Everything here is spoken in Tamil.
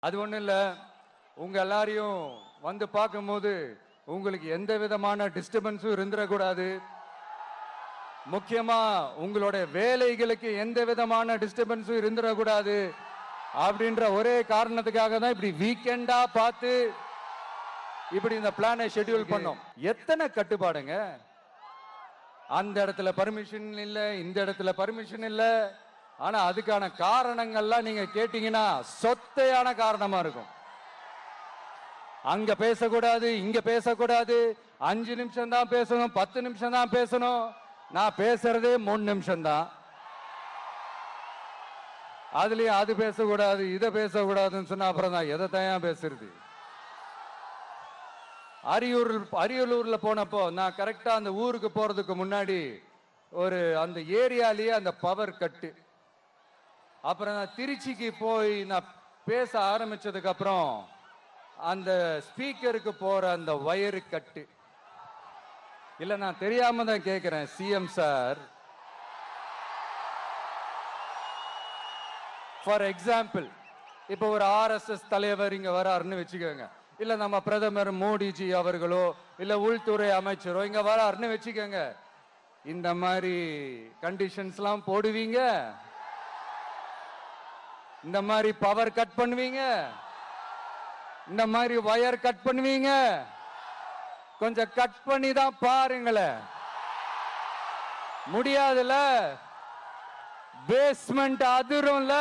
அது ஒண்ணும் இல்ல, உங்க எல்லாரையும் வந்து பார்க்கும்போது உங்களுக்கு எந்த விதமான டிஸ்டர்பன்ஸும் இருந்துடக்கூடாது. முக்கியமா உங்களோட வேலைகளுக்கு எந்த விதமான டிஸ்டர்பன்ஸும் இருந்துடக்கூடாது அப்படின்ற ஒரே காரணத்துக்காக தான் இப்படி வீக்கெண்டா பார்த்து இப்படி இந்த பிளானை ஷெட்யூல் பண்ணோம். எத்தனை கட்டுப்பாடுங்க, அந்த இடத்துல பர்மிஷன் இல்ல, இந்த இடத்துல பர்மிஷன் இல்ல. ஆனா அதுக்கான காரணங்கள்லாம் நீங்க கேட்டீங்கன்னா சொத்தையான காரணமா இருக்கும். அங்க பேசக்கூடாது, இங்க பேசக்கூடாது, 5 நிமிஷம் தான் பேசணும், 10 நிமிஷம் தான் பேசணும். நான் பேசுறதே 3 நிமிஷம் தான். அதுலயும் அது பேசக்கூடாது, இதை பேசக்கூடாதுன்னு சொன்னா அப்புறம் தான் எதை தான் பேசுறது. அரியலூர்ல போனப்போ நான் கரெக்டா அந்த ஊருக்கு போறதுக்கு முன்னாடி ஒரு அந்த ஏரியாலேயே அந்த பவர் கட்டு. அப்புறம் நான் திருச்சிக்கு போய் நான் பேச ஆரம்பிச்சதுக்கு அப்புறம் அந்த ஸ்பீக்கருக்கு போற அந்த வயரு கட்டு. இல்ல நான் தெரியாம தான் கேட்கிறேன் சிஎம் சார். ஃபார் எக்ஸாம்பிள், இப்போ ஒரு ஆர்எஸ்எஸ் தலைவர் இங்க வராருன்னு வச்சுக்கோங்க, இல்ல நம்ம பிரதமர் மோடிஜி அவர்களோ இல்ல உள்துறை அமைச்சரோ இங்க வராருன்னு வச்சுக்கோங்க, இந்த மாதிரி கண்டிஷன்ஸ்லாம் போடுவீங்க, இந்த மாதிரி பவர் கட் பண்ணுவீங்க, இந்த மாதிரி வயர் கட் பண்ணுவீங்க. கொஞ்சம் கட் பண்ணி தான் பாருங்களேன். முடியாதுல, பேஸ்மெண்ட் அதிரும்ல.